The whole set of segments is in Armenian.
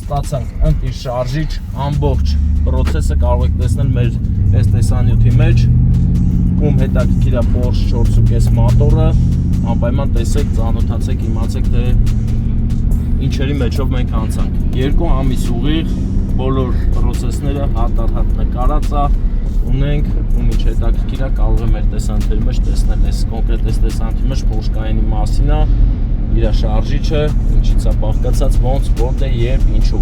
ստացանք ընտիր շարժիչ, ամբողջ պրոցեսը կարող եք տեսնել մեր այս տեսանյութի մեջ, ում հետաքրքիր է Porsche 4.5 մոտորը, անպայման տեսեք, ծանոթացեք, իմացեք, թե ինչերի մեջով մենք անցանք։ 2 ամիս ուղիղ բոլոր պրոցեսները հատ-հատ նկարած է, ունենք, ում ինչ հետաքրքիր է, կարող է մեր տեսանյութի մեջ տեսնել այս կոնկրետ այս տեսանյութի մեջ Porsche Cayenne-ի մասին է, իր շարժիչը, ինչից է բաղկացած, ոնց, որտեղ, երբ, ինչու։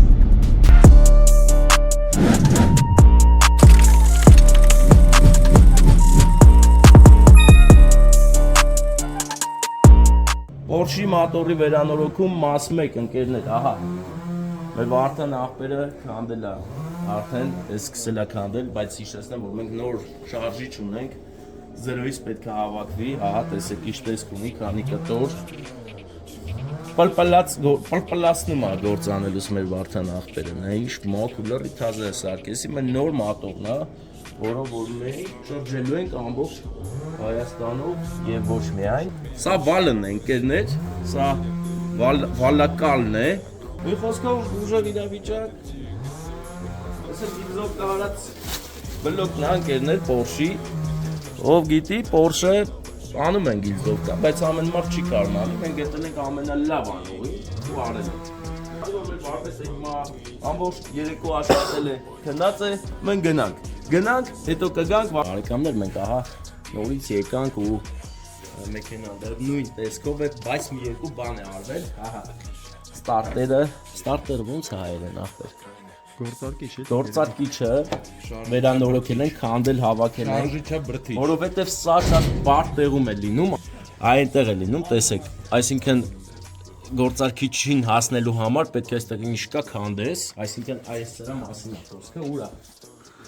Porsche-ի մոտորի վերանորոգում մաս 1 ընկերներ, ահա, մեր Վարդան աղբերը քանդել է, արդեն սկսել է քանդել, բայց հիշեցնեմ, որ մենք նոր շարժիչ ունենք, 0-ից պետք է հավաքվի, ահա, տեսեք ինչ տեսք ունի, քանի կտոր, պլպլացնում է գործանելուց մեր Վարդան աղբերը, նա ինչ մոք ու լրի թազը է սարկեսի, մեր նոր մոտորն է, որով որ մենք շրջելու ենք ամբողջ Հայաստանով և ոչ միայն։ Սա վալն է ընկերներ, սա վալակալն է, մի խոսքով ուժեղ իրավիճակ, ասել գիզով կարած բլոկն է ընկերներ Porsche-ի, ով գիտի Porsche անում են գիզով կա, բայց ամեն մարդ չի կարում անի, մենք գտել ենք ամենալավ անողի ու արել ենք։ Այդով մեր վարպետը հիմա ամբողջ երեկո աշխատել է, քնած է, մենք գնանք, հետո կգանք, բարեկամներ մենք ահա նորից եկանք ու մեքենան դեռ նույն տեսքով է, բայց մի երկու բան է արվել, ահա ստարտերը ոնց է հայերեն ախպեր։ Գործարկիչը վերանորոգել ենք, քանդել, հավաքել ենք, որովհետև սա շատ բարդ տեղում է լինում, այնտեղ է լինում, տեսեք, այսինքն գործարկիչին հասնելու համար պետք է այստեղ ինչ կա քանդես, այսինքն այս սրա մասին է խոսքը, ուր է։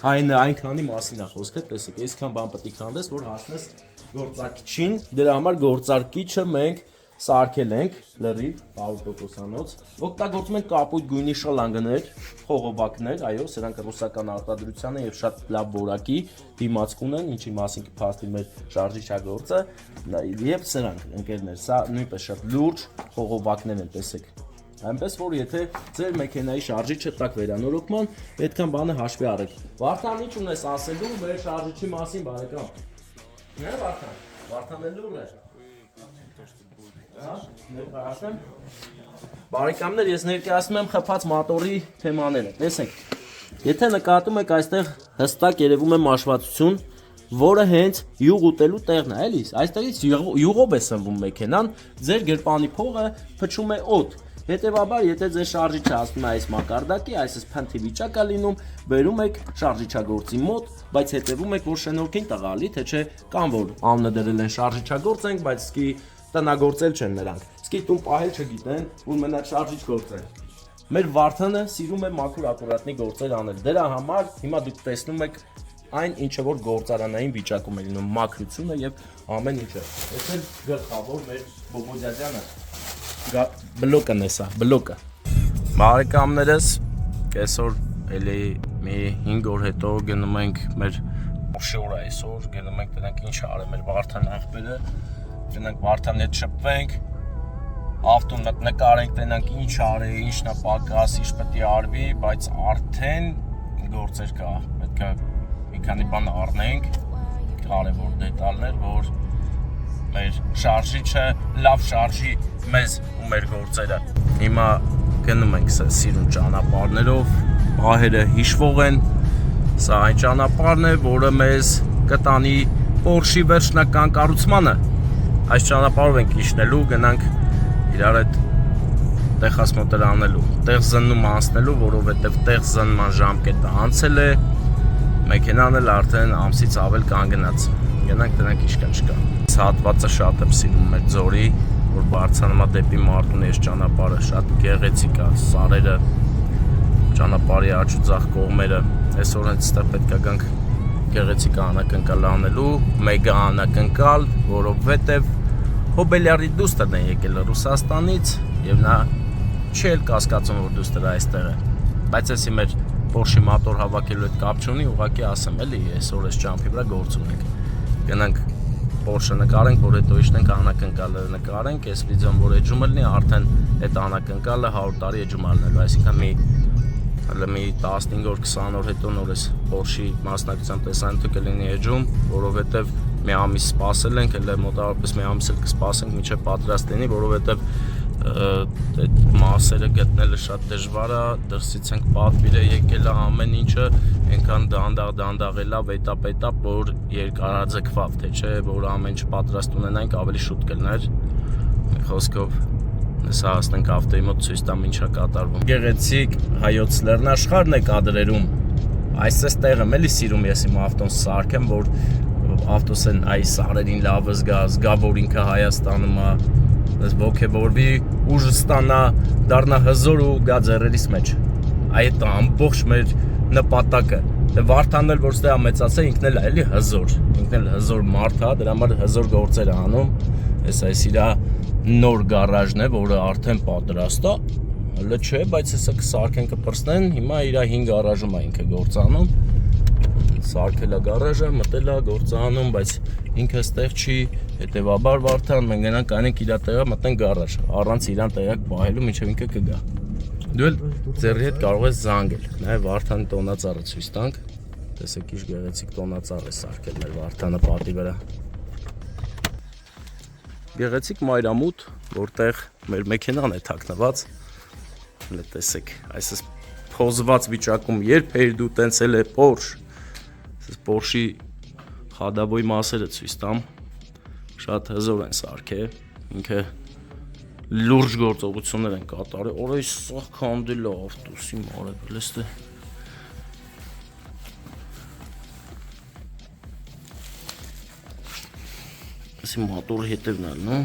Այնքանի մասին է խոսքը, տեսեք, այսքան բան պետք է քանդես, որ հասնես գործարկիչին, դրա համար գործարկիչը մենք սարքել ենք լրիվ 100%-անոց, օգտագործում ենք կապույտ գույնի շլանգներ, խողովակներ, այո, սրանք ռուսական արտադրության են եւ շատ լավ որակի դիմացք ունեն, ինչի մասին կփաստի մեր շարժիչագործը, եւ սրանք ընկերներ, սա նույնպես շատ լուրջ խողովակներ են, տեսեք։ Այնպես որ եթե ձեր մեքենայի շարժիչը տակ վերանորոգման, այդքան բանը հաշվի առեք։ Վարդան, ինչ ունես ասելու մեր շարժիչի մասին, բարեկամ։ Հա, Վարդան էլ լուր է։ Հա, ներկայացնեմ։ Բարեկամներ, ես ներկայացնում եմ խփած մոտորի թեմաները։ Տեսեք, եթե նկատում եք այստեղ հստակ երևում է մաշվածություն, որը հենց յուղ ուտելու տեղն է, էլի։ Այստեղից յուղով է սնվում մեքենան, ձեր գրպանի փողը փչում է օդ։ Հետևաբար, եթե ձեր շարժիչը հասնում է այս մակարդակի, այս փնթի վիճակ է լինում, բերում եք շարժիչագործի մոտ, բայց հետևում եք, որ շնորհքին տղալի, թե չէ կան որ անունը դրել են շարժիչագործ ենք, բայց սկի տնագործել չեն նրանք։ Սկի տուն պահել չգիտեն, որ մենակ շարժիչ գործեն։ Մեր Վարդանը սիրում է մաքուր ակուրատնի գործեր անել։ Դրա համար հիմա դուք տեսնում եք այն ինչը որ գործարանային վիճակում է լինում, մաքրությունը եւ ամեն ինչը։ Այս էլ գլխավոր մեր Բոբոդյանը բլոկն է սա, բլոկը։ Բարեկամներս, այսօր էլի մի 5 օր հետո գնում ենք մեր շուր այսօր, գնում ենք դրանք ինչ արել մեր Վարդան աղբերը, գնանք Վարդանի հետ շփվենք, ավտոն նկարենք, տենանք ինչ արել, ինչն է պակաս, ինչ պետք է արվի, բայց արդեն գործեր կա, պետք է մի քանի բան առնենք, կարևոր դետալներ, որ մեր շարժիչը լավ շարժի մեզ ու մեր գործերը։ Հիմա գնում ենք սիրուն ճանապարհներով, պահերը հիշվող են, սա այն ճանապարհն է, որը մեզ կտանի Porsche-ի վերջնական կառուցմանը։ Այս ճանապարհով ենք իջնելու, գնանք իրար հետ տեղած մոտեր անելու, տեղ զննում անցնելու, որովհետև տեղ զնման ժամկետը անցել է, մեքենան էլ արդեն ամսից ավել կանգնած։ Գնանք դրանք ինչ կա չկա։ Այս հատվածը շատ եմ սիրում մեր ձորի, որ բարձրանում է դեպի Մարտունի այս ճանապարհը, շատ գեղեցիկ է, սարերը, ճանապարհի աջ ու ձախ կողմերը։ Այսօր հենց այստեղ պետք է գանք գեղեցիկ անակնկալ անելու, մեգա անակնկալ, որովհետև Հոբելյարի դուստրն է եկել Ռուսաստանից եւ նա չի էլ կասկածում որ դուստր այստեղ է։ Բայց էսի մեր Porsche մոտոր հավաքելու հետ կապ չունի, ուղղակի ասեմ էլի, այսօր այս ճամփի վրա գործ ունենք։ Գնանք Porsche նկարենք, որ հետո իջնենք անակնկալը նկարենք, այս վիդեոն որ էջում լինի, արդեն այդ անակնկալը 100 տարի էջում ալնելու, այսինքն մի Հələ մի 15 օր 20 օր հետո նոր էս Porsche-ի մասնակցությամբ տեսանյութը կլինի էջում, որովհետև մի ամիս սպասել ենք, հələ մոտավորապես մի ամիս էլ կսպասենք մինչև պատրաստ լինի, որովհետև այդ մասերը գտնելը շատ դժվար է, դրսից ենք պատվիրը եկել է ամեն ինչը, այնքան դանդաղ էտապ, որ երկարաձգվավ, թե չէ, որ ամեն ինչ պատրաստ ունենանք, ավելի շուտ կլներ։ Մի խոսքով սա հասնենք ավտոյի մոտ ցույց տամ ինչա կատարվում։ Գեղեցիկ հայոց լեռնաշխարհն է կադրերում։ Այս տեղը էլի սիրում ես իմ ավտոն սարքեմ, որ ավտոսեն այս սարերին լավը զգա, որ ինքը Հայաստանում է, ես ոգևորվի, ուժ ստանա, դառնա հզոր ու գա ձեռերիս մեջ։ Այդ է ամբողջ մեր նպատակը։ Դե Վարդանն էլ որ ստեղ մեծացել, ինքն էլ է էլի հզոր, ինքն էլ հզոր մարդ է, դրա համար հզոր գործեր է անում։ Այս իր նոր գարաժն է, որը արդեն պատրաստ է, հələ չէ, բայց հեսա կսարքեն կպրծնեն, հիմա իր 5 գարաժում է ինքը գործանում, սարքել է գարաժը, մտել է գործանում, բայց ինքը ստեղ չի, հետևաբար Վարդան, մենք գնանք կանենք իր տեղը, մտնենք գարաժ, առանց իրան տեղակ պահելու, մինչև ինքը կգա։ Դու էլ ձեռի հետ կարող ես զանգել, նաև Վարդանի տոնածառը ցույց տանք, տեսեք ինչ գեղեցիկ տոնածառ է սարքել մեր Վարդանը պատի վրա։ Գեղեցիկ մայրամուտ, որտեղ մեր մեքենան է թաքնված, տեսեք, այսպես փոզված վիճակում, երբ էր դու տենցել է Porsche, այս Porsche-ի խադաբոյի մասերը ցույց տամ, շատ հզոր են սարքել, ինքը լուրջ գործողություններ են կատարել, օրը սա քանդել է ավտոսի մարել, էստե Այսի մոտորի հետևն էլ, նո,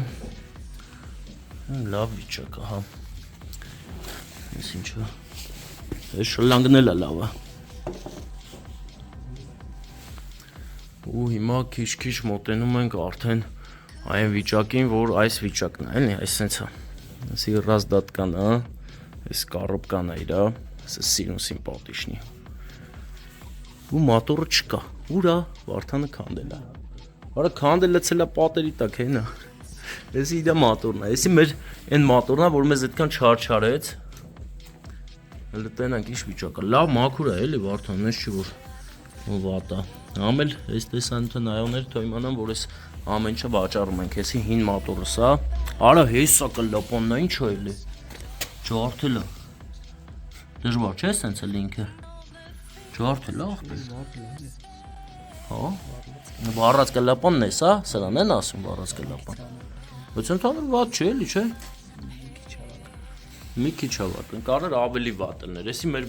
լավ վիճակ է, հա, ես ինչը, ես շլանգնել է լավ է, ու հիմա քիչ մոտենում ենք արդեն այն վիճակին, որ այս վիճակն է, էլի, այս սենց է, այսի ռազդատկան է, այս կարոպկան է իրա, այս սիրուն սիմպատիշնի, ու մոտորը չկա, ուր է, Վարդանը քանդել է, Որը քանդել լցել է պատերի տակ, հենա, եսի իրա մատորն է, եսի մեր են մատորն է, որ մեզ այդքան չարչարեց, հələ տենանք ինչ վիճակը, լավ մաքուր է, էլի Վարդան, ես չի որ վատ է, ամել այս տեսանյութը նայողները թող իմանան, որ այս ամեն ինչը վաճառում ենք, եսի հին մատորը սա, արա հեսա կլապոնն է, ինչ է էլի, ջարդել է, դժվար չէ սենց էլ ինքը, ջարդել է աղբեր, հա, վառած կլապանն է սա, սրան են ասում վառած կլապան, բայց ընդհանուր վատ չէ, էլի չէ, մի քիչ է վատ, կարներ ավելի վատ լներ, եսի մեր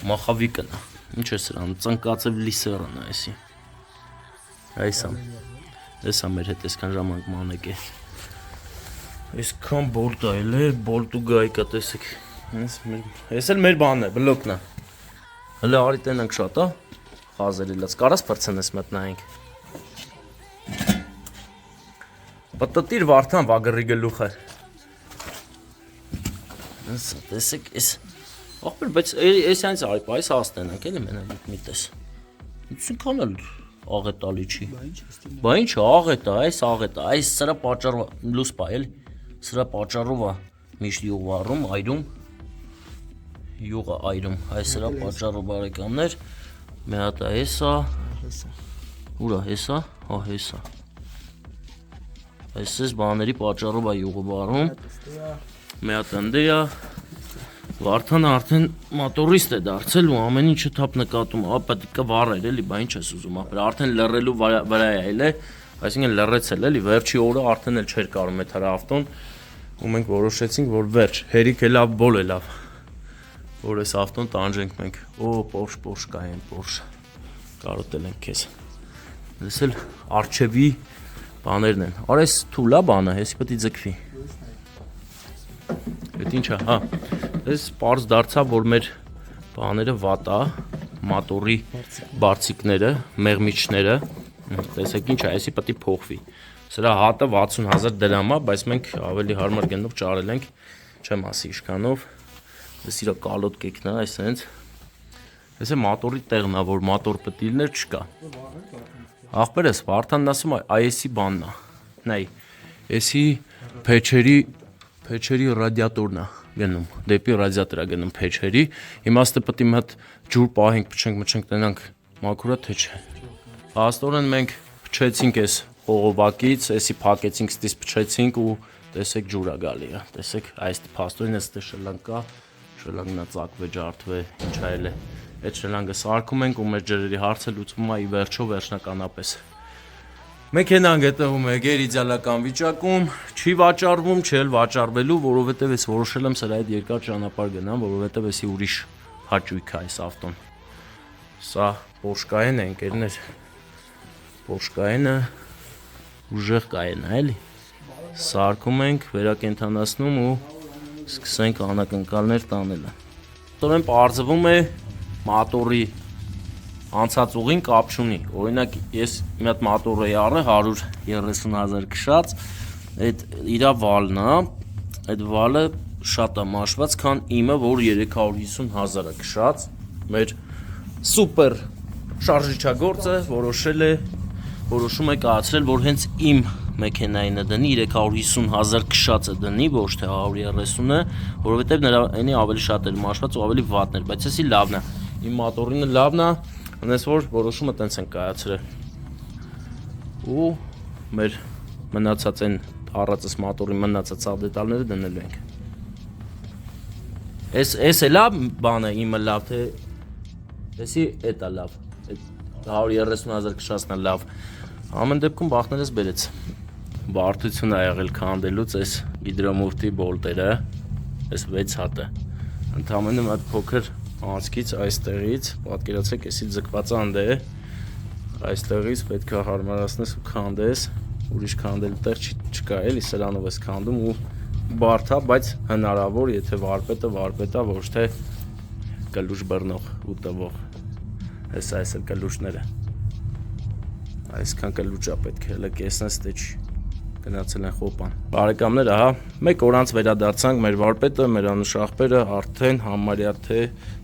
մախավիկն է, ինչ է սրան, ծնկացև լիսերն է եսի, այսա մեր հետ եսքան ժամանք մանեք է, եսքան բոլտ այլ է, բոլտ ու գայք է, տեսեք, ես էլ մեր բանն է, բլոկն է, հլը արի տենանք շատ է, խազելիլած, կարաս պրցնես մտնայինք, պտտիր Վարդան վագրի գլուխը, տեսեք, աղբեր, բայց ես յանց արիպ, այս աստենանք, էլի մենակ մի տես, ինքան էլ աղետալի չի, բա ինչ աղետ է, այս սրա պաճարվա, լուս պա, էլի, սրա պաճարվա միշտ յուղ վարում, յուղը այրում, այս սրա պաճարվա բարեկամներ, մի հատ է հեսա, ուրա հեսա, հա հեսա, այս բաների պաճարով է յուղը վարում, մի հատ ընդե է, Վարդանը արդեն մոտորիստ է դարձել ու ամեն ինչը թափ նկատում, պետք է վառեր էլի, բա ինչ ես ուզում, արդեն լռելու վրա է էլ է, այսինքն լռեցել էլի, վերջի օրը արդեն էլ չէր կարում այդ հրա ավտոն ու մենք որոշեցինք, որ վերջ, հերիք է լավ, բոլ է լավ, որ այս ավտոն տանջենք մենք, Porsche կային, Porsche, կարոտել ենք քեզ, ես էլ արջևի բաներն են, արես թուլա բանը, հեսի պետք է ձգվի, այդ ինչ է, հա, ես պարզ դարձավ, որ մեր բաները վատ է, մատորի բարձիկները, մեղմիչները, տեսեք ինչ է, այսի պետք է փոխվի, սրա հատը 60,000 դրամ է, բայց մենք ավելի հարմար գնով ճարել ենք, չեմ ասի իշքանով, ես իրա կալոտ կեքն է, այսենց, ես է մատորի տեղն է, որ մատոր պտիլներ չկա, աղբեր ես, Վարդանն ասում է, այսի բանն է, նայ, այսի փեչերի ռադիատորն է, գնում, դեպի ռադիատորա գնում փեչերի, հիմա ստե պետք է մի հատ ջուր պահենք, փչենք, տնանք մաքուրա թե չէ։ Փաստորեն մենք փչեցինք այս խողովակից, էսի փակեցինք, ստից փչեցինք ու տեսեք ջուրա գալի է, տեսեք այս փաստորեն էստե շլանկա, շլանկնա ծակվե ջարդվե, ինչ այլ է, այդ շլանկը սարքում ենք ու մեր ջրերի հարցը լուծվում է ի վերջո վերջնականապես։ Մեքենան գտնվում է գերիդեալական վիճակում, չի վաճառվում, չի էլ վաճառվելու, որովհետև ես որոշել եմ սրա հետ երկար ճանապարհ գնամ, որովհետև էսի ուրիշ հաճույք է այս ավտոն։ Սա Porsche Cayenne է, ընկերներ։ Porsche Cayenne-ը ուժեղ Cayenne է, էլի։ Սարքում ենք, վերակենդանացնում ու սկսենք անակնկալներ տանելը։ Որտեղ պարզվում է մոտորի անցած ուղին կապ չունի։ Օրինակ ես մի հատ մոտոր էի առել 130,000 քշած, այդ իրա վալն է, այդ վալը շատ է մաշված, քան իմը, որ 350,000 է քշած։ Մեր սուպեր շարժիչագործը որոշում է կայացրել, որ հենց իմ մեքենային դնի 350,000 քշածը դնի, ոչ թե 130-ը, որովհետև նրա այնի ավելի շատ էր մաշված ու ավելի վատն էր, բայց էսի լավն է։ Իմ մոտորինը լավն է, այնպես որ որոշումը տենց են կայացրել։ Ու մեր մնացած այն առածս մոտորի մնացած դետալները դնելու ենք։ Էս է լավ բանը, իմը լավ, թե էսի էտա լավ, 130,000 քշածն է լավ։ Ամեն դեպքում բախներս բերեց։ Բարդություն է եղել քանդելուց այս հիդրոմուֆտի բոլտերը, այս 6 հատը։ Ընդամենը մի հատ փոքր անցքից այստեղից, պատկերացեք, էսի ձգվածանդ է, այստեղից պետք է հարմարացնես ու քանդես, ուրիշ քանդելու տեղ չկա, էլի սրանով ես քանդում ու բարդ է, բայց հնարավոր, եթե վարպետը ոչ թե կլուշ բռնող ու տվող։ Այս էլ կլուշները։ Այսքան կլուճ է պետք է, հələ կեսնես թե չի։ Գնացել են խոպան։ Բարեկամներ, ահա, մեկ օր անց վերադարձանք, մեր վարպետը, մեր անուշ աղբերը արդեն համարյա թե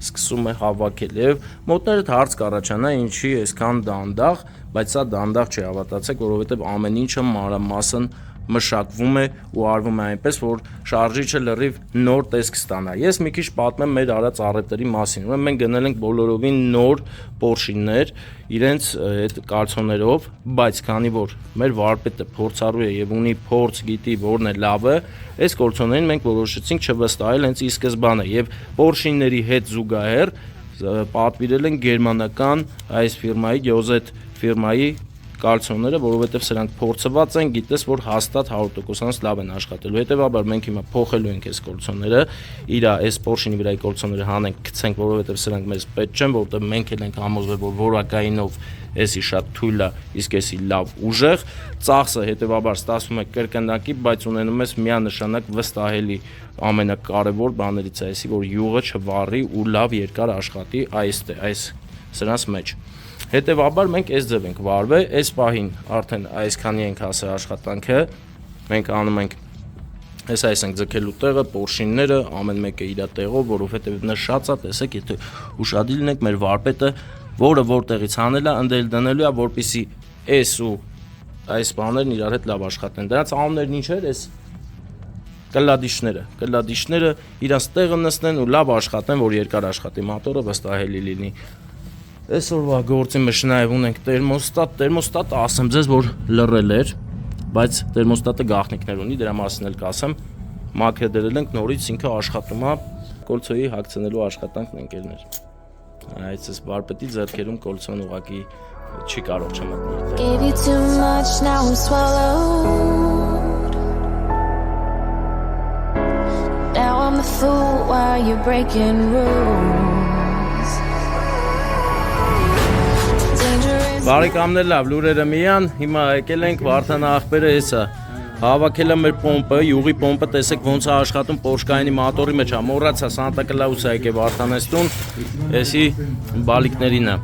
սկսում է հավաքել եւ մոտներդ հարց կառաջանա, ինչի այսքան դանդաղ, բայց սա դանդաղ չի, հավատացեք, որովհետեւ ամեն ինչը մանրամասն մշակվում է ու արվում է այնպես, որ շարժիչը լրիվ նոր տեսք ստանա։ Ես մի քիչ պատմեմ մեր արած առևտրի մասին։ Ուրեմն մենք գնել ենք բոլորովին նոր Porsche-ներ, իրենց այդ կալցոներով, բայց քանի որ մեր վարպետը փորձառու է եւ ունի փորձ, գիտի որն է լավը, այս կալցոներին մենք որոշեցինք չվստահել հենց ի սկզբանե եւ Porsche-ների հետ զուգահեռ պատվիրել են գերմանական այս ֆիրմայի, Josette ֆիրմայի կալցոնները, որովհետև սրանք փորձված են, գիտես, որ հաստատ 100% լավ են աշխատելու։ Հետևաբար մենք հիմա փոխելու ենք այս կալցոնները, իր այս Porsche-ի վրայի կալցոնները հանենք, գցենք, որովհետև սրանք մեզ պետք չեն, որովհետև մենք էլ ենք համոզվել, որ որակայինով էսի շատ թույլ է, իսկ էսի լավ ուժեղ, ծախսը հետևաբար ստացվում է կրկնակի, բայց ունենում ես միանշանակ վստահելի ամենակարևոր բաներից է էսի, որ յուղը չվառի ու լավ երկար աշխատի այս սրանց մեջ։ Հետևաբար մենք այս ձև ենք վարվել, այս պահին արդեն այսքանի ենք հասել աշխատանքը, մենք անում ենք այս ենք ձգելու տեղը, Porsche-ները, ամեն մեկը իր տեղով, որովհետև նշած է, տեսեք, եթե ուշադիր լինեք, մեր վարպետը, որը որտեղից անել է, ընդել դնելու է, որպեսզի այս ու այս բաներն իրար հետ լավ աշխատեն։ Դրանց անուններն ինչ էր, այս կլադիշները իրանց տեղը նստեն ու լավ աշխատեն, որ երկար աշխատի մոտորը վստահելի լինի։ Այսօրվա գործի մեջ նաև ունենք տերմոստատ, ասեմ ձեզ, որ լռել էր, բայց տերմոստատը գաղտնիքներ ունի, դրա մասին էլ կասեմ, մաքրե դրել ենք նորից, ինքը աշխատում է, կոլցոյի հագցնելու աշխատանքն ընկերներ։ Այս էս վարպետի ձեռքերում կոլցոն ուղղակի չի կարող չմտնել։ Բարեկամներ, լավ, լուրերը միան, հիմա եկել ենք Վարդան աղբերը էսա, հավաքել է մեր պոմպը, յուղի պոմպը, տեսեք ոնց է աշխատում Porsche Cayenne-ի մոտորի մեջ, մոռացա Santa Claus-ը եկե Վարդանեստուն, էսի բալիկներին է,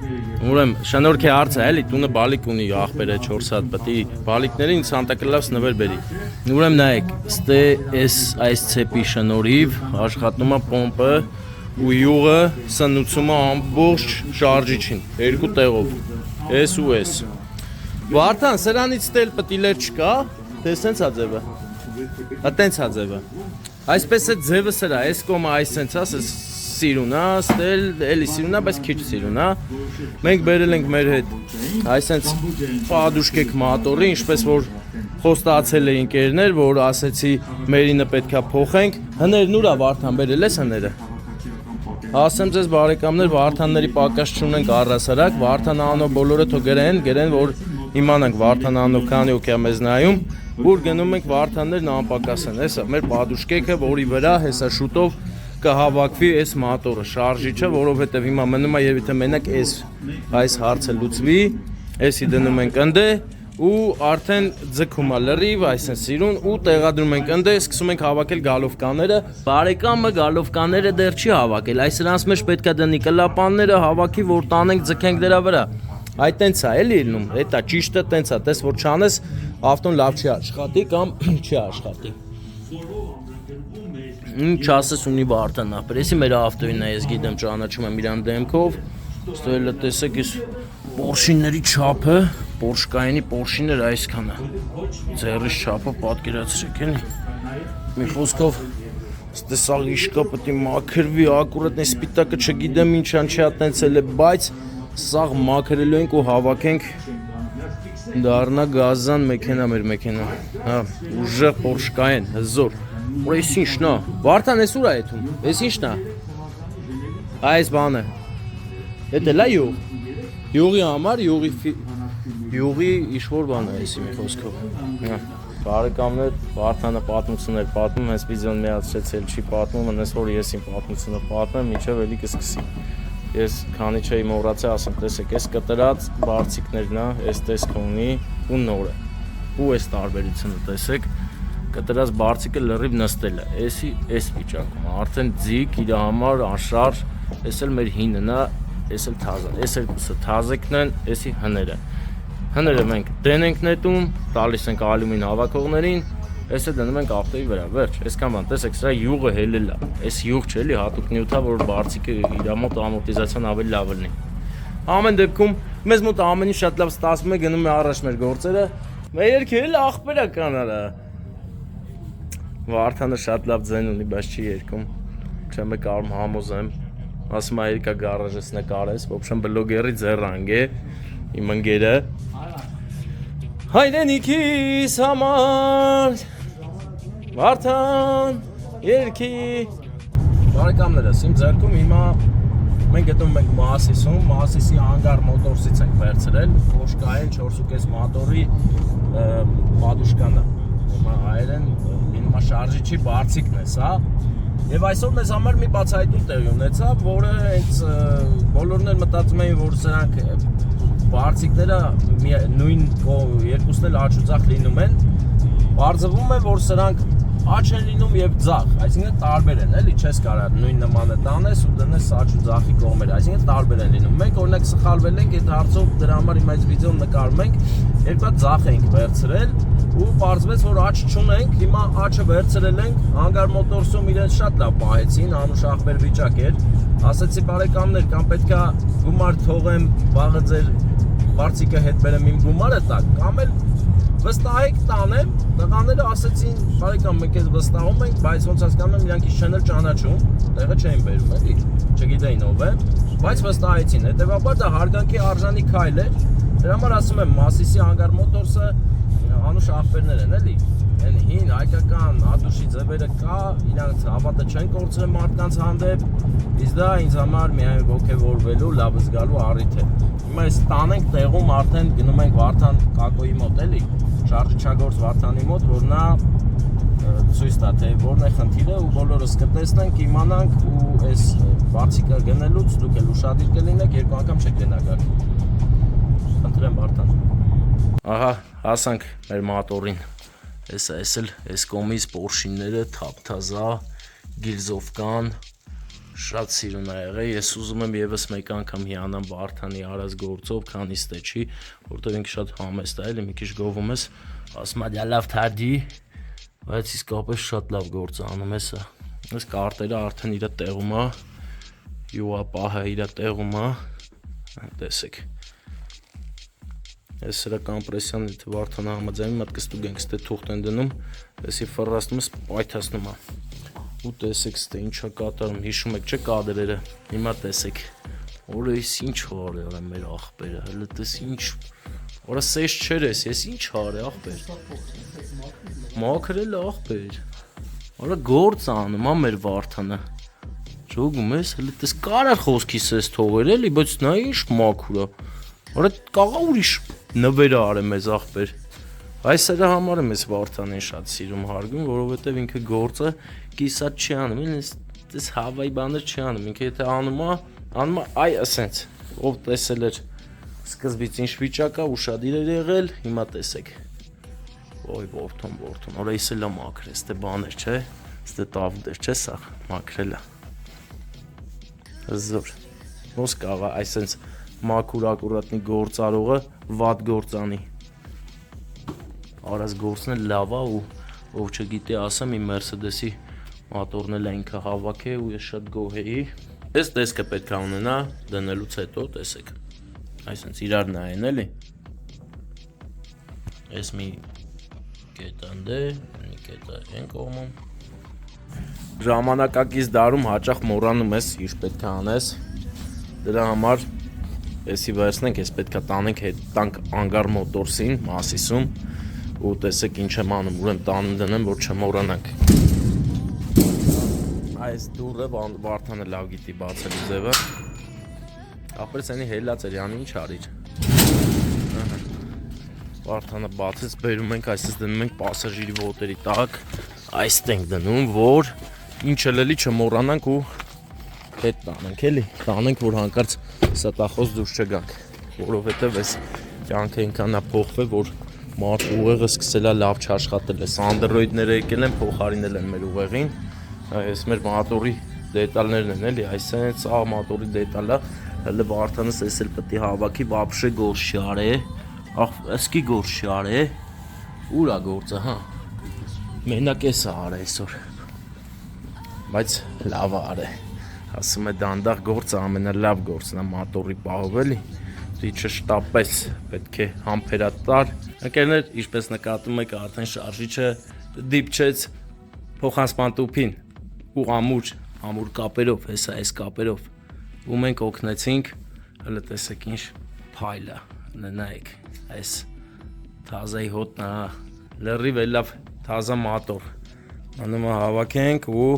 ուրեմն շնորհք է հարցը, էլի, տունը բալիկ ունի աղբերը 4 հատ, պետք է բալիկներին Santa Claus նվեր բերի, ուրեմն նայեք, ստե այս ցեպի շնորհիվ աշխատում է պոմպը ու յուղը սնուցում է ամբողջ շարժիչին, երկու տեղով։ Էս ու էս։ Վարդան, սրանից տել պտիլեր չկա, թե սենց հա ձևը։ Հա տենց հա ձևը։ Այսպես է ձևը սրա, այս կոմը այս sense է սիրուն է, ստել էլի սիրուն է, բայց քիչ սիրուն է։ Մենք բերել ենք մեր հետ այս sense պադուշկեք մատորի, ինչպես որ խոստացել էին ընկերներ, որ ասեցի մերինը պետքա փոխենք։ Հներն ուրա Վարդան բերել ես հները։ Ասեմ ձեզ բարեկամներ, Վարդանների պակաս չունենք առհասարակ, Վարդան անով բոլորը թող գրեն, որ իմանանք Վարդան անով քանի օքյա մեզ նայում, որ գնում ենք Վարդաններն անպակաս են, հեսա մեր պադուշկեքը, որի վրա հեսա շուտով կհավաքվի այս մատորը, շարժիչը, որովհետև հիմա մնում է եւ եթե մենակ այս հարցը լուծվի, էսի դնում ենք ընդ ու արդեն ձգում է լրիվ, այսինքն սիրուն ու տեղադրում ենք ընդ, սկսում ենք հավաքել գալովկաները։ Բարեկամը գալովկաները դեռ չի հավաքել, այս նրանց մեջ պետքա դնի կլապանները, հավաքի, որ տանենք, ձգենք դրա վրա։ Այ տենց է էլի լինում, դա ճիշտը տենց է, տես որ չանես, ավտոն լավ չի աշխատի կամ չի աշխատի։ Ինչ ասես ունի Վարդան ապրեսի մեր ավտոյին է, ես գիտեմ ճանաչում եմ իրան դեմքով, ստոյլը տեսեք ես Պորշիների չափը, Պորշկայինի Պորշիներ այսքան է, ձեռիս չափը պատկերացրեք էլի, մի խոսքով ստեսալ իշկա պետի մաքրվի, ակուրատ է սպիտակը չգիտեմ ինչ անչի ատենցել է, բայց սաղ մաքրելու ենք ու հավաքենք դառնա գազան մեքենա մեր մեքենա, հա, ուժեղ Պորշկային, հզոր, որ ես ինչն է, Վարդան ես ուր է եթում, ես ինչն է, այս բանը, ետ էլ է յուղ, յուղի համար, յուղի իշվոր բան է եսի մի խոսքով, բարեկամներ, Վարդանը պատմություններ պատմում, հենց վիդեոն միացրեցել չի պատմում, հենց որ ես իմ պատմությունը պատմեմ, մինչև էլի կսկսի, ես քանի չէի մոռացել, ասեմ, տեսեք, այս կտրած բարձիկներն է, այս տեսքը ունի ու նորը, ու այս տարբերությունը տեսեք, կտրած բարձիկը լրիվ նստել է, էսի այս վիճակում, արդեն ձիգ, իր համար, անշարժ, այս էլ մեր հինն է, այս էլ թազան, այս երկուսը թազիկն են, էսի հները, հները մենք դեն ենք նետում, տալիս ենք ալյումին հավաքողներին, այս է դնում ենք ավտոյի վրա, վերջ, այսքան բան, տեսեք, սրա յուղը հելել է, այս յուղ չէ էլի հատուկ նյութա, որ բարձիկը իր մոտ ամորտիզացիան ավելի լավ լինի։ Ամեն դեպքում մեզ մոտ ամեն ինչ շատ լավ ստացվում է, գնում է առաջ մեր գործերը, մեր երգը էլ աղբերա կանարա։ Վարդանը շատ լավ ձայն ունի, բայց չի երգում, չեմ կարում համոզեմ, ասում է երկա գարաժես նկարես, ոբշեն բլոգերի ձեռանգ է, իմ ընկերը։ Հայրենիքիս համար Վարդան երգի բարեկամներս իմ ձեռքում հիմա մենք գտնվում ենք Մասիսում, Մասիսի հանգար մոտորսից ենք վերցրել Պորշկային 4.5 մոտորի պադուշկանը հայերեն մինիմա շարժիչի բարձիկն է սա եւ այսօր մեզ համար մի բացահայտում տեղի ունեցավ, որը հենց բոլորն էլ մտածում էին, որ սրանք բարձիկները նույն երկուսն էլ աջ ու ձախ լինում են, բարձվում է, որ սրանք աջ են լինում եւ ձախ, այսինքն տարբեր են, էլի չես կարող նույն նմանը տանես ու դնես աջ ու ձախի կողմերը, այսինքն տարբեր են լինում։ Մենք օրինակ սխալվել ենք այդ հարցով, դրա համար հիմա այս վիդեոն նկարում ենք, երկու ձախ ենք վերցրել ու պարզվեց, որ աջ չունենք, հիմա աջը վերցրել ենք, հանգար մոտորսում իրենց շատ լավ պահեցին, անուշ ախպեր վիճակ էր, ասեցի բարեկամներ, կամ պետքա գումար թողեմ, վաղը ձեր բարձիկը հետ բերեմ իմ գումարը տակ, կամ էլ վստահեք տանեմ, տղաները ասեցին, բարեկամ մենք ես վստահում ենք, բայց ոնց հասկանում եմ իրանք ինչ չեն էլ ճանաչում, տեղը չէին բերում էլի, չգիտեին ով է, բայց վստահեցին, հետևաբար դա հարգանքի արժանի քայլ էր, դրա համար ասում եմ Մասիսի հանգար մոտորսը անուշ ախպերներ են էլի, այն հին հայկական ադուշի ձևերը կա, իրանք հավատը չեն կորցրել մարդկանց հանդեպ, իսկ դա ինձ համար միայն ոգևորվելու, լավ զգալու առիթ է։ Հիմա այս տանենք տեղում արդեն գնում ենք Վարդան Կակոյի մոտ էլի, շարժիչագործ Վարդանի մոտ, որ նա ցույց տա թե որն է խնդիրը ու բոլորս կտեսնենք, իմանանք ու այս բարձիկը գնելուց դուք էլ ուշադիր կլինեք, երկու անգամ չեք գնա գալ։ Խնդրեմ Վարդան։ Ահա, հասանք մեր մոտորին։ Այս էլ այս կոմից Պորշիները թափթազա, գիլզովկան, շատ սիրուն ա եղել, ես ուզում եմ եւս մեկ անգամ հիանամ Վարդանի արած գործով, քանի ստե չի, որտեղ ինքը շատ համեստ է, էլի մի քիչ գովում ես, ասում ա դա լավ թադի, բայց իսկապես շատ լավ գործ անում է սա։ Այս կարտերը արդեն իր տեղում է, յուղապահը իր տեղում է, տեսեք։ Այս սրա կամպրեսիան եթե Վարդանը համաձայնի, մատկստուգ ենք ստե թուղթ են դնում, այսի ֆռրաստում է, պայթացնում է։ ու տեսեք ստե ինչա կատարում, հիշում եք չէ կադրերը, հիմա տեսեք, որը ես ինչ արի արա մեր աղբերը, հələ տես ինչ, որը սեշ չեր ես ինչ արի աղբեր, մաքրել աղբեր, որը գործ անում, մեր Վարդանը, ճոգում ես, հələ տես կարար խոսքիս ես թողեր էլի, բայց նա ինչ մաքուր է, որը կաղա ուրիշ նվերը արեմ ես աղբեր, այս սրա համար եմ ես Վարդանին շատ սիրում հարգում, որովհետև ինքը գործը կիսատ չի անում, այս հավայի բաներ չի անում, ինքը եթե անում է, այ ասենց, ով տեսել էր սկզբից ինչ վիճակա, ուշադիր էր եղել, հիմա տեսեք, ոյ Վարդան, որա ես էլ մաքրել, ստե բաներ չէ, ստե տավուտեր չէ սա, մաքրել է, զոր, ոնց կաղա այսենց մաքուր ակուրատնի գործարողը վատ գործանի, արած գործն է լավ է ու ով չգիտի ասեմ իմ Mercedes-ի մատորն էլ ինքը հավաք է ու ես շատ գոհ էի այս տեսքը պետք է ունենա դնելուց հետո տեսեք այսինքն իրար նայեն էլի այս մի կետանդ է մի կետա են կողմում ժամանակակից դարում հաճախ մոռանում ես ինչ պետք է անես դրա համար էսի վերցնենք ես պետք է տանենք հետ տանք անգար մոտորսին Մասիսում ու տեսեք ինչ եմ անում, ուրեմն տանում դնեմ, որ չմոռանանք։ Այս դուրը Վարդանը լավ գիտի բացել ձևը։ Ապրես այնի հելած էր, յանի ինչ արիր։ Վարդանը բացեց, բերում ենք, այսպես դնում ենք պասաժիրի ոտերի տակ, այստեղ ենք դնում, որ ինչ էլի չմոռանանք ու հետ տանենք, էլի։ Տանենք, որ հանկարծ ստախոս դուրս չգանք, որովհետև այս կյանքը այնքան է փոխվել, որ մարդ ուղեղը սկսել է լավ չաշխատել, այս անդրոիդները եկել են, փոխարինել են մեր ուղեղին, այս մեր մատորի դետալներն են էլի, այսինքն սա մատորի դետալ է, հələ Վարդանս էս էլ պետք է հավաքի, вообще գործ չարե, ասկի գործ չարե, ուր է գործը, հա, մենակ էս է արե այսօր, բայց լավ է արե, ասում է դանդաղ գործը ամենալավ գործն է մատորի պահով էլի, դիչը շտապես, պետք է համբերատար Ընկերներ, ինչպես նկատում եք, արդեն շարժիչը դիպչեց փոխանցման տուփին ու ամուր կապերով, հեսա այս կապերով ու մենք օգնեցինք, հələ տեսեք ինչ փայլ է, նայեք, այս թազայի հոտն է, լրիվ լավ թազա մատոր, անում հավաքենք ու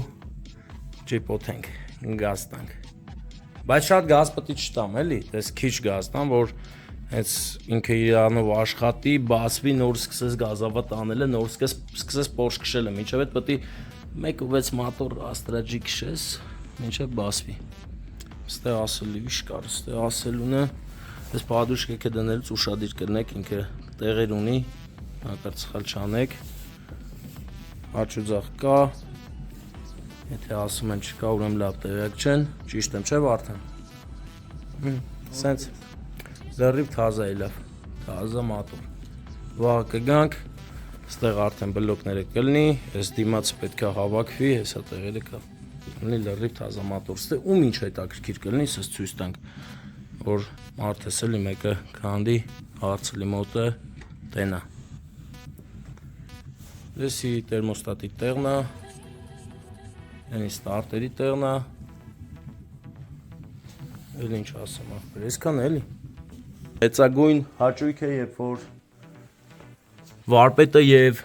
ջիպոթենք, գազ տանք, բայց շատ գազ պետք է չտամ, էլի, դες քիչ գազ տամ, որ հենց ինքը իրանով աշխատի, բացվի, նոր սկսես գազավատ անելը, նոր սկսես պորշ քշելը, մինչև այդ պետք է 1.6 մատոր աստրաջի քշես, մինչև բացվի։ Ստե ասելու ինչ կար, ստե ասելունը, այս պադուշկեքը դնելուց ուշադիր կրնեք, ինքը տեղեր ունի, հանկարծ սխալ չանեք, աչուձախ կա, եթե ասում են չկա, ուրեմն լավ տեղյակ չեն, ճիշտ եմ, չէ Վարդան։ Սենց լրիվ թազա է լավ, թազա մատոր, վաղ կգանք, ստեղ արդեն բլոկները կլնի, ես դիմացը պետք է հավաքվի, հեսա տեղերը կա, լրիվ թազա մատոր, ստեղ ում ինչ հետաքրքիր կլնի, սս ցույց տանք, որ մարդս էլի մեկը քանդի, հարցլի մոտը, տենա, դեսի տերմոստատի տեղն է, ենի ստարտերի տեղն է, էլ ինչ ասում աղբեր, այսքան էլի, Մեծագույն հաճույք է, երբ որ վարպետը եւ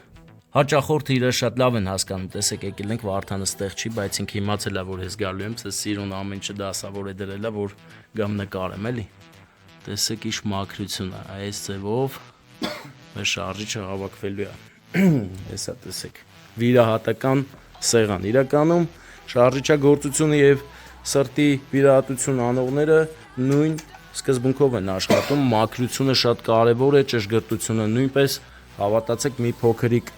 հաճախորդը իրար շատ լավ են հասկանում, տեսեք եկել ենք Վարդանը ստեղ չի, բայց ինքը իմացել է, որ ես գալու եմ, սա սիրուն ամեն ինչը դասավոր է դրել է, որ գամ նկարեմ, էլի։ Տեսեք ինչ մաքրություն է, այս ձևով մեր շարժիչը հավաքվելու է։ Հեսա տեսեք։ Վիրահատական սեղան իրականում շարժիչագործությունը եւ սրտի վիրահատություն անողները նույն սկզբունքով են աշխատում, մաքրությունը շատ կարևոր է, ճշգրտությունը նույնպես, հավատացեք մի փոքրիկ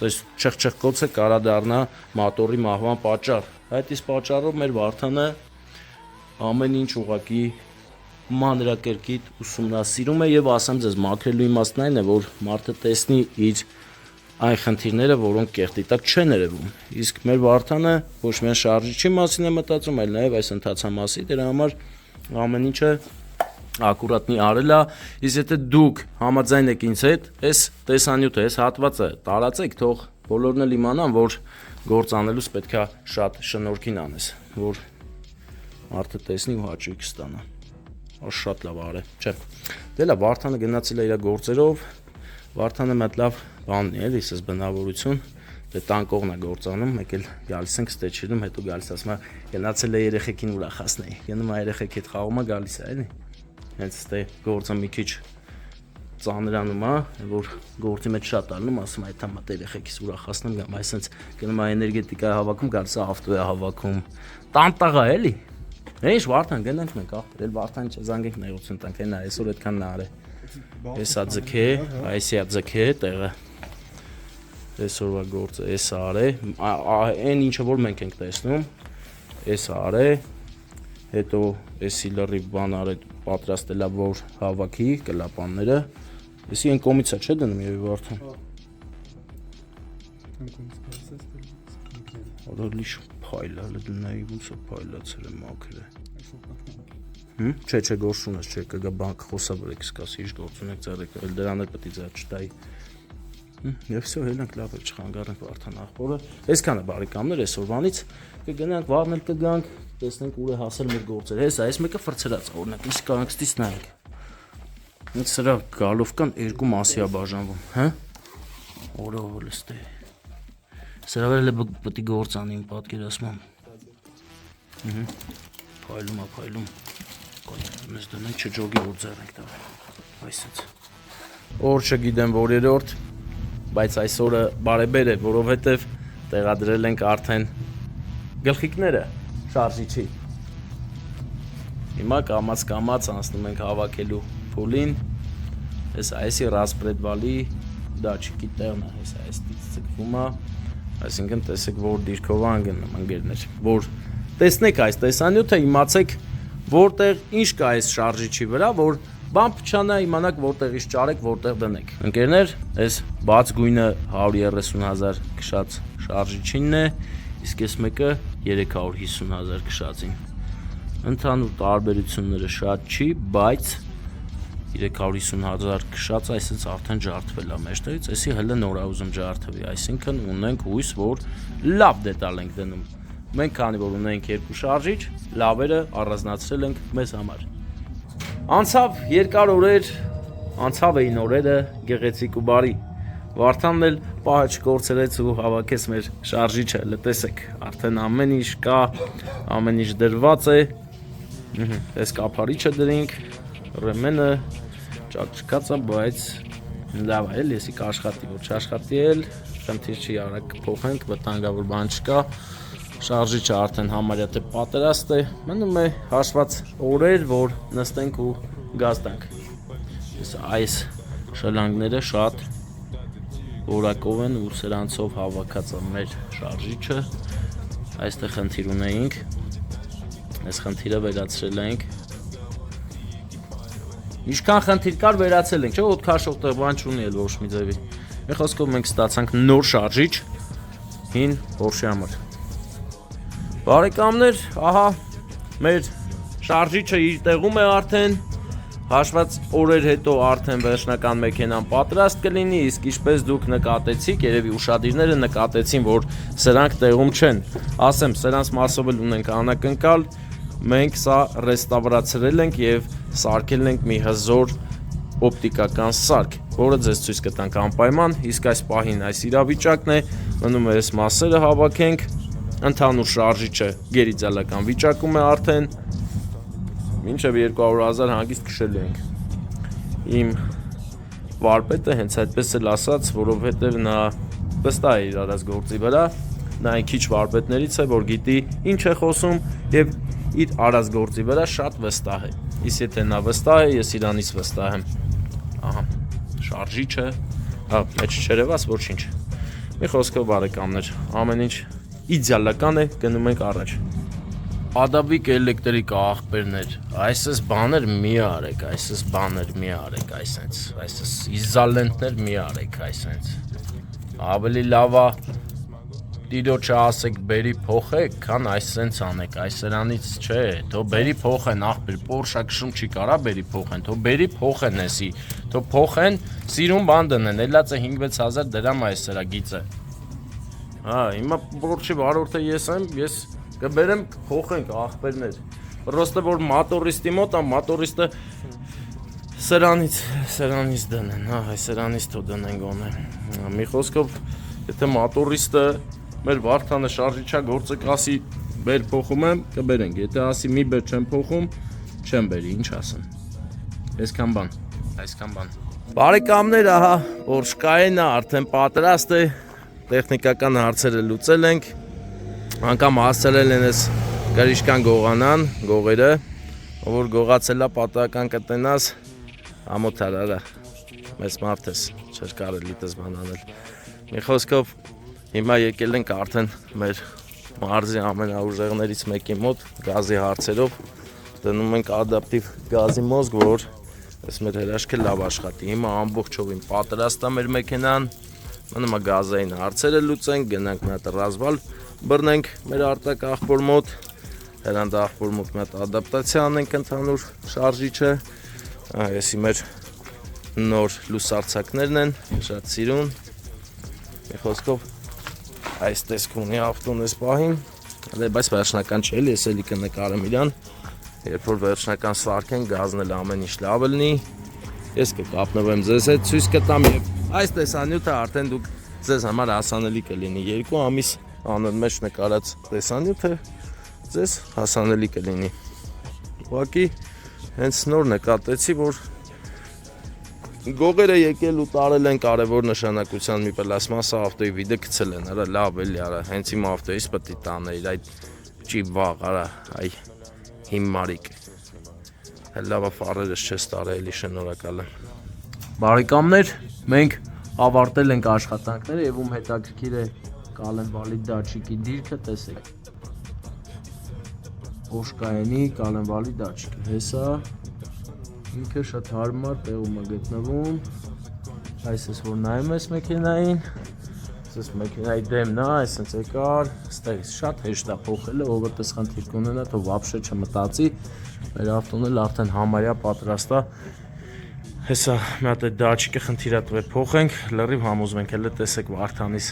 չխչխկոցը կարա դառնա մատորի մահվան պատճառ։ Այդ իսկ պատճառով մեր Վարդանը ամեն ինչ ուղղակի մանրակերկիտ ուսումնասիրում է եւ ասեմ ձեզ մաքրելու իմաստն այն է, որ մարդը տեսնի իր այն խնդիրները, որոնք կեղտի տակ չեն երևում։ Իսկ մեր Վարդանը ոչ միայն շարժիչի մասին է մտածում, այլ նաեւ այս ընթացամասի, դրա համար ամեն ինչը ակուրատնի արել է, իսկ եթե դուք համաձայն եք ինձ հետ, այս տեսանյութը, այս հատվածը տարածեք, թող բոլորն էլ իմանան, որ գործ անելուց պետք է շատ շնորհքին անես, որ մարդը տեսնի ու հաճույք ստանա։ Շատ լավ արե, չէ։ Դե լավ, Վարդանը գնացել է իր գործերով, Վարդանը մեծ լավ բանն է, էլի, ասես բնավորություն, դե տանկողն է գործանում, մեկ էլ գալիս ենք ստեչերում, հետո գալիս ասում է, գնացել է երեխեքին ուրախացնեի, գնում է երեխեքի հետ խաղում է, գալիս է, էլի։ Հենց դե գործը մի քիչ ծանրանում է, որ գործի մեջ շատ ալնում, ասում է, այդ համա երեխեքիս ուրախացնեմ, գամ, այսինքն գնում է էներգետիկա է հավաքում, գալիս է ավտո է հավաքում, տանտաղ է, էլի։ Ինչ Վարդան գնանք մենք ախպեր, Վարդան չզանգենք նեղություն տանք, այնա այսօր այդքան նա արե։ Էսա ձգե, այսիա ձգե տեղը։ Այսօրվա գործը էսա արե, այն ինչը որ մենք ենք տեսնում, էսա արե, հետո էսի լրիվ բան արե, պատրաստելա որ հավաքի կլապանները, էսի այն կոմից է չէ դնում եւ Վարդան։ Օրորլիշ փայլա լդնայի ուսը փայլացել է մաքրե։ Չէ, գործուն ես, չէ, կգա բանկ խոսա բրեք սկաս, ինչ գործուն եք ձեռեք, էլ դրան էլ պետք է ձեռ չտայի։ Եվ всё, հելանք լավ է չխանգարենք Վարդան աղբորը։ Այսքանը բարեկամներ այսօրվանից կգնանք վաղն էլ կգանք, տեսնենք ուր է հասել մեր գործերը։ Հեսա, այս մեկը ֆրցրած է, օրինակ, իսկ կարանք ստից նայենք։ Ինձ սրա գալով կան երկու մասի է բաժանվում, հա։ Օրով լստե։ Սրա վրա պետք է գործ անի իմ պատկերացմամբ։ Փայլում։ Մեզ դնենք չջոգի որ ձեռենք տա։ Այսից։ Օր չգիտեմ որ երրորդ, բայց այսօրը բարեբեր է, որովհետև տեղադրել ենք արդեն գլխիկները շարժիչի։ Հիմա կամաց անցնում ենք հավաքելու փուլին։ Այսի ռասպրեդվալի դաչիկի տեղն է, այստից ցկվում է, այսինքն տեսեք որ դիրքով անգնում ընկերներ, որ տեսնեք այս տեսանյութը, իմացեք որտեղ ինչ կա այս շարժիչի վրա, որ բան փչանա իմանաք որտեղից ճարեք, որտեղ դնեք։ Ընկերներ, այս բաց գույնը 130,000 քշած շարժիչինն է, իսկ այս մեկը 350,000 քշածին։ Ընդհանուր տարբերությունները շատ չի, բայց 350,000 քշած, այսինքն արդեն ջարդվել է մեջտեղից, էսի հələ նոր է ուզում ջարդվի, այսինքն ունենք հույս, որ լավ դետալ ենք դնում։ Մենք քանի որ ունենք երկու շարժիչ, լավերը առանձնացրել ենք մեզ համար։ Անցավ երկար օրեր, անցավ էին օրերը գեղեցիկ ու բարի։ Վարդանն էլ պահը չկորցրեց ու հավաքեց մեր շարժիչը, լտեսեք, արդեն ամեն ինչ կա, ամեն ինչ դրված է։ Այս կափարիչը դրինք, ռեմենը ճակճկած է, բայց լավ է, եսի կաշխատի, որ չաշխատի էլ, խնդիր չի արագ փոխենք, վտանգավոր բան չկա։ Շարժիչը արդեն համարյա թե պատրաստ է, մնում է հաշված օրեր, որ նստենք ու գազ տանք։ Այս շլանգները շատ որակով են ու սրանցով հավաքած է մեր շարժիչը, այստեղ խնդիր ունեինք, այս խնդիրը վերացրել ենք, ինչքան խնդիր կար վերացել ենք, չէ՞ ոտ քաշող տեղ բան չունի էլ ոչ մի ձևի։ Մի խոսքով մենք ստացանք նոր շարժիչ հին Porsche-ի համար։ Բարեկամներ, ահա մեր շարժիչը իր տեղում է արդեն, հաշված օրեր հետո արդեն վերջնական մեքենան պատրաստ կլինի, իսկ ինչպես դուք նկատեցիք, երևի ուշադիրները նկատեցին, որ սրանք տեղում չեն, ասեմ, սրանց մասով էլ ունենք անակնկալ, մենք սա ռեստավրացրել ենք և սարքել ենք մի հզոր օպտիկական սարք, որը ձեզ ցույց կտանք անպայման, իսկ այս պահին այս իրավիճակն է, մնում է այս մասերը հավաքենք, ընդհանուր շարժիչը գերիձալական վիճակում է արդեն, մինչև 200,000 հանգիստ քշելու ենք։ Իմ վարպետը հենց այդպես էլ ասաց, որովհետև նա վստահ է իր արած գործի վրա, նա այն քիչ վարպետներից է, որ գիտի ինչ է խոսում և իր արած գործի վրա շատ վստահ է։ Իսկ եթե նա վստահ է, ես իրանից վստահ եմ։ Ահա, շարժիչը, մեջ չերևաց, ոչինչ։ Մի խոսքով բարեկամներ, ամեն ինչ իդեալական է, գնում ենք առաջ։ Ադաբիկ էլեկտրիկ աղբերներ, այսպես բաներ մի արեք, այսպես բաներ մի արեք, այսպես իզալենտներ մի արեք, այսպես։ Ավելի լավ է տիրոջը ասեք բերի փոխեք, քան այսպես անեք, այսրանից չէ, թող բերի փոխեն աղբեր, Porsche քշում չի կարա բերի փոխեն, թող բերի փոխեն էսի, թող փոխեն, սիրուն բան դնեն, ելած է 5-6 հազար դրամ է սրա գիծը։ Հա, հիմա Porsche-ի վարորդը ես եմ, ես կբերեմ փոխենք ախպերներ։ Պրոստը որ մոտորիստի մոտ, մոտորիստը սրանից դնեն, հա, այ սրանից թո դնեն գոնե։ Մի խոսքով, եթե մոտորիստը մեր Վարդանը շարժիչա գործը կասի բեր փոխում եմ, կբերենք։ Եթե ասի մի բեր չեմ փոխում, չեմ բերի, ինչ ասեմ։ Այսքան բան։ Բարեկամներ, ահա, Porsche Cayenne-ը արդեն պատրաստ է։ Տեխնիկական հարցերը լուծել ենք, անգամ հասցրել են այս գրիշկան գողանան, գողերը, որ գողացելա պատահական կտնաս ամոթարարա, մեծ մարդ ես, չեր կարելի տես բան անել։ Մի խոսքով, հիմա եկել ենք արդեն մեր մարզի ամենաուժեղներից մեկի մոտ, գազի հարցերով, դնում ենք ադապտիվ գազի մոզգ, որ այս մեր հրաշքը լավ աշխատի։ Հիմա ամբողջովին պատրաստ է մեր մեքենան, մնում է գազային հարցերը լուծենք, գնանք մի հատ ռազվալ բռնենք մեր արտակ աղբոր մոտ, հրանդ աղբոր մոտ մի հատ ադապտացիա անենք ընդհանուր շարժիչը, այսի մեր նոր լուսարձակներն են, շատ սիրուն, մի խոսքով այս տեսք ունի ավտոն ես պահին, բայց վերջնական չէ, ես էլի կնկարեմ իրան, երբ որ վերջնական սարքեն գազն էլ ամեն ինչ լավ լինի, ես կկապնվեմ ձեզ հետ ցույց կտամ եւ այս տեսանյութը արդեն դուք ձեզ համար հասանելի կլինի 2 ամիս անոն մեջ նկարած տեսանյութը ձեզ հասանելի կլինի։ Ուղղակի հենց նոր նկատեցի, որ գողերը եկել ու տարել են կարևոր նշանակության մի պլաստմասա ավտոյի վիդը գցել են, արա լավ էլի, արա հենց իմ ավտոյից պետք է տանել, այդ չի վաղ, արա, այ հիմարիկ։ Լավա ֆարերս չես տարել, էլի շնորհակալ եմ։ Բարեկամներ, մենք ավարտել ենք աշխատանքները եւ ում հետաքրքիր է կալենվալի դաչիկի դիրքը, տեսեք։ Porsche Cayenne-ի կալենվալի դաչիկը, հեսա ինքը շատ հարմար տեղում է գտնվում։ Այսպես որ նայում ես մեքենային, այս մեքենայի դեմն է, այսպես եկար, ստեղից շատ հեշտ է փոխելը, ով որ տես խնդիր կունենա, թող վաբշե չմտածի, մեր ավտոն էլ արդեն համարյա պատրաստ է։ Հեսա մի հատ այդ դաչիկը խնդիր է տվել փոխենք, լրիվ համոզում ենք, հələ տեսեք Վարդանից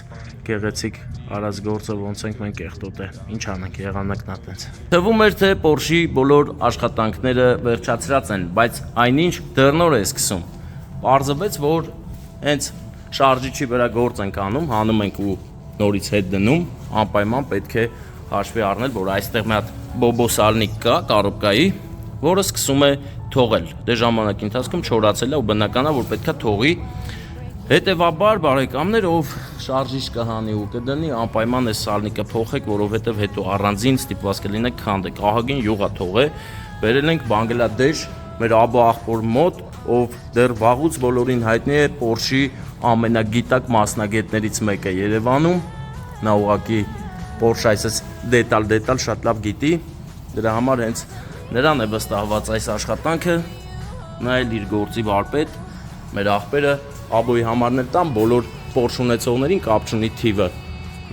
գեղեցիկ արած գործը ոնց ենք մենք կեղտոտ է, ինչ անենք, եղանակն է տենց։ Թվում էր թե Porsche-ի բոլոր աշխատանքները վերջացրած են, բայց այնինչ դեռնոր է սկսում։ Պարզվեց, որ հենց շարժիչի վրա գործ ենք անում, հանում ենք ու նորից հետ դնում, անպայման պետք է հաշվի առնել, որ այստեղ մի հատ բոբոսալնիկ կա, կարոպկայի, որը սկսում է թողել։ Դե ժամանակի ընթացքում չորացել է ու բնական է, որ պետքա թողի։ Հետևաբար, բարեկամներ, ով շարժիչ կհանի ու կդնի, անպայման այս սալնիկը փոխեք, որովհետև հետո առանձին ստիպված կլինեք քանդեք։ Ահագին յուղ է թողե։ Բերել ենք Բանգլադեշ, մեր աբո աղբոր մոտ, ով դեռ վաղուց բոլորին հայտնի է Porsche-ի ամենագիտակ մասնագետներից մեկը Երևանում։ Նա ուղղակի Porsche այսպես դետալ շատ լավ գիտի։ Դրա համար հենց նրան է վստահված այս աշխատանքը, նա էլ իր գործի վարպետ, մեր աղբերը աբոյի համարն էլ տան բոլոր Porsche ունեցողներին կապ չունի թիվը,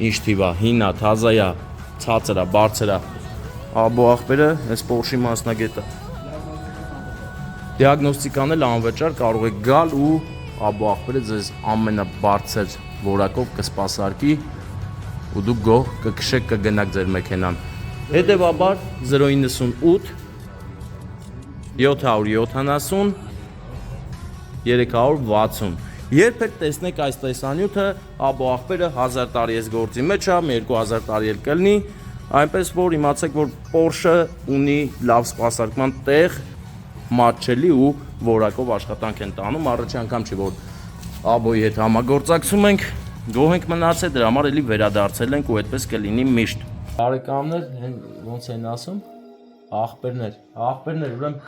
ինչ թիվա, հինա, թազայա, ցածրա, բարձրա, աբո աղբերը այս Porsche-ի մասնագետը։ Դիագնոստիկան էլ անվճար կարող եք գալ ու աբո աղբերը ձեզ ամենաբարձր որակով կսպասարկի ու դուք գող կքշեք կգնաք ձեր մեքենան։ Հետևաբար 098 770 360 Երբ եք տեսնեք այս տեսանյութը, աբո աղբերը 1000 տարի ես գործի մեջ է, 2000 տարի էլ կլինի, այնպես որ իմացեք, որ Porsche ունի լավ սպասարկման տեղ, մատչելի ու որակով աշխատանք են տանում, առաջի անգամ չի որ աբոյի հետ համագործակցում ենք, գոհ ենք մնացել, դրա համար էլի վերադարձել ենք ու այդպես կլինի միշտ։ Բարեկամներ, ոնց են ասում, աղբերներ, ուրեմն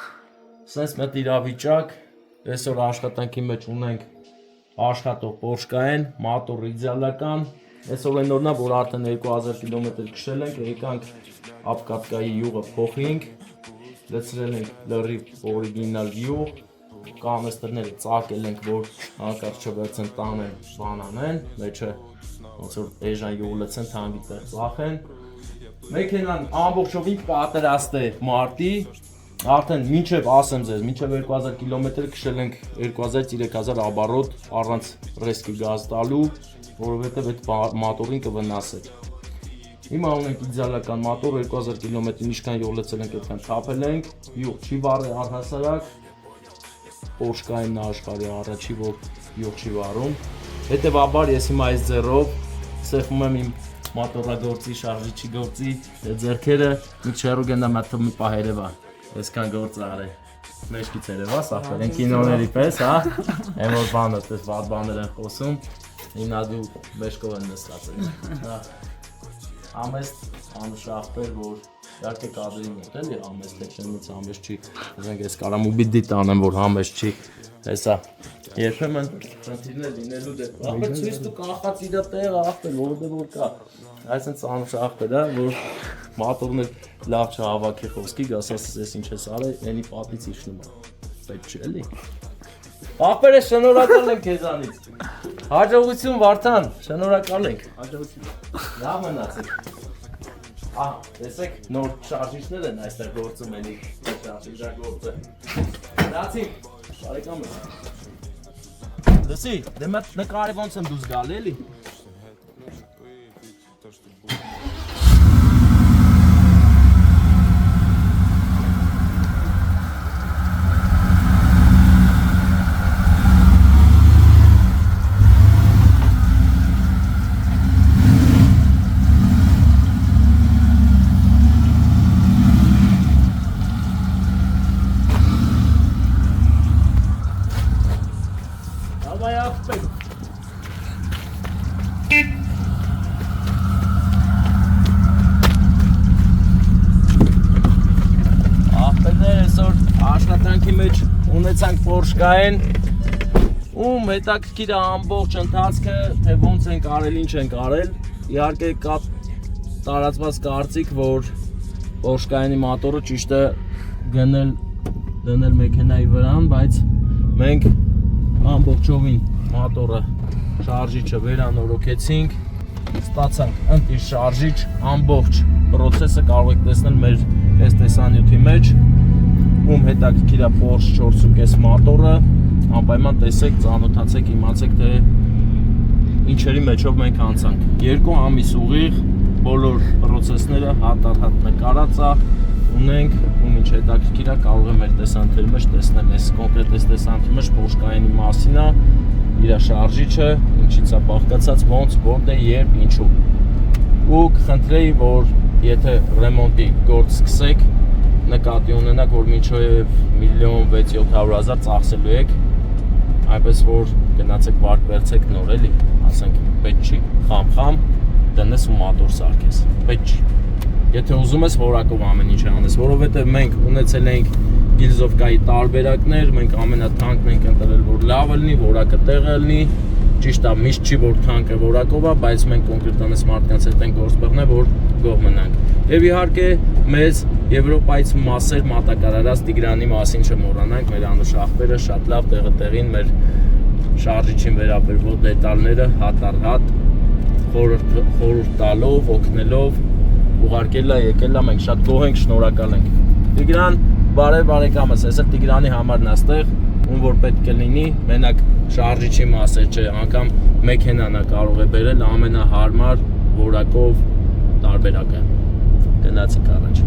սենց մետ իրավիճակ, այսօր աշխատանքի մեջ ունենք աշխատող Porsche Cayenne, մատոր իդեալական, այսօր այն օրնա, որ արդեն 2000 կիլոմետր քշել ենք, եկանք ապկատկայի յուղը փոխենք, լցրել ենք լրիվ օրիգինալ յուղ, կանեստերները ծակել ենք, որ հանկարծ չվերցեն տանեն, բան անեն, մեջը ոնց որ էժան յուղ լցեն, թանկի տեղ ծախեն։ Մեքենան ամբողջովին պատրաստ է մարտի, Արդեն մինչև ասեմ ձեզ, մինչև 2000 կիլոմետր քշել ենք 2000-3000 оборот առանց ռեսկի գազ տալու, որովհետև այդ մոտորին կվնասեր։ Հիմա ունենք իդեալական մոտոր 2000 կիլոմետրին ինչքան յոլեցել ենք, այդքան թափել ենք, յուղ չի վառի առհասարակ, Porsche-կային նա աշխարհի առաջի, որ յուղ չի վառում։ Հետևաբար ես հիմա այս ձեռով սեղմում եմ իմ մոտորագործի, շարժիչի գործի ձեռքերը, մի չերու գնամ աթում մի պահ երևա, այսքան գործ արել, մեջքից երևա, սախվել են կինոների պես, հա, են որ բանը, տես վատ բաներ են խոսում, հիմնա դու մեջքով են նստած են, ամեստ անշախտեր, որ իհարկե կադրի մոտ էլի, ամեստ տեքնից ամեստ չի, ուզենք ես կարամ ուբիդի տանեմ, որ ամեստ չի, հեսա, երբեմն խնդիրներ լինելու դեպքում, ապեր ցույց դու կախած իրա տեղը ախտել, որովհետև որ կա, այսինքն անշախտեր է, որ մոտորներ լավ չհավաքի խոսքի, գաս ասես ես ինչ ես արել, էնի պատից իջնում է, պետք չէ էլի։ Ապեր ես շնորհակալ ենք քեզանից։ Հաջողություն Վարդան, շնորհակալ ենք։ Հաջողություն։ Լավ մնացեք։ Տեսեք, նոր շարժիչներ են այստեղ գործում էլի, շարժիչագործը։ Լացինք, բարեկամ ես։ Լսի, դե մետ նկարի ոնց եմ դուս գալ էլի։ Աշխատանքի մեջ ունեցանք Porsche-կային, ում հետաքրքիր է ամբողջ ընթացքը, թե ոնց ենք արել, ինչ ենք արել, իհարկե կա տարածված կարծիք, որ Porsche-կայինի մոտորը ճիշտ է դնել մեքենայի վրան, բայց մենք ամբողջովին մոտորը, շարժիչը վերանորոգեցինք, ստացանք ընտիր շարժիչ, ամբողջ պրոցեսը կարող եք տեսնել մեր այս տեսանյութի մեջ, ում հետաքրքիր է Porsche 4.5 մոտորը, անպայման տեսեք, ծանոթացեք, իմացեք, թե ինչերի մեջով մենք անցանք։ 2 ամիս ուղիղ բոլոր պրոցեսները հատ-հատ նկարած է, ունենք, ում ինչ հետաքրքիր է, կարող է մեր տեսանյութի մեջ տեսնել այս կոնկրետ այս տեսանյութի մեջ Porsche-կայինի մասին է, իր շարժիչը, ինչից է բաղկացած, ոնց, որտեղ, երբ, ինչու։ Ու կխնդրեի, որ եթե ռեմոնտի գործ սկսեք, նկատի ունենաք, որ մինչև 1,600,000 ծախսելու եք, այնպես որ գնացեք վարկ վերցեք նոր էլի, ասենք պետք չի խամ-խամ, դնես ու մոտոր սարքես, պետք չի։ Եթե ուզում ես որակով ամեն ինչ անես, որովհետև մենք ունեցել ենք Գիլզովկայի տարբերակներ, մենք ամենաթանկն ենք ընտրել, որ լավը լինի, որակը տեղը լինի, ճիշտ է, միշտ չի որ թանկը որակով է, բայց մենք կոնկրետանես մարդկանց հետ ենք գործ բռնել, որ գող մնանք։ Եվ իհարկե մեզ Եվրոպայից մասեր մատակարարած Տիգրանի մասին չմոռանանք, մեր անուշ ախպերը շատ լավ տեղը տեղին մեր շարժիչին վերաբերող դետալները հատ-առ-հատ խորհուրդ տալով, օգնելով, ուղարկել է, եկել է, մենք շատ գոհ ենք, շնորհակալ ենք։ Տիգրան, բարև բարեկամս, ես էլ Տիգրանի համարն աստեղ, ում որ պետք է լինի, մենակ շարժիչի մասեր չէ, անգամ մեքենան է կարող է բերել ամենահարմար որակով տարբերակը։ Գնացինք առաջ։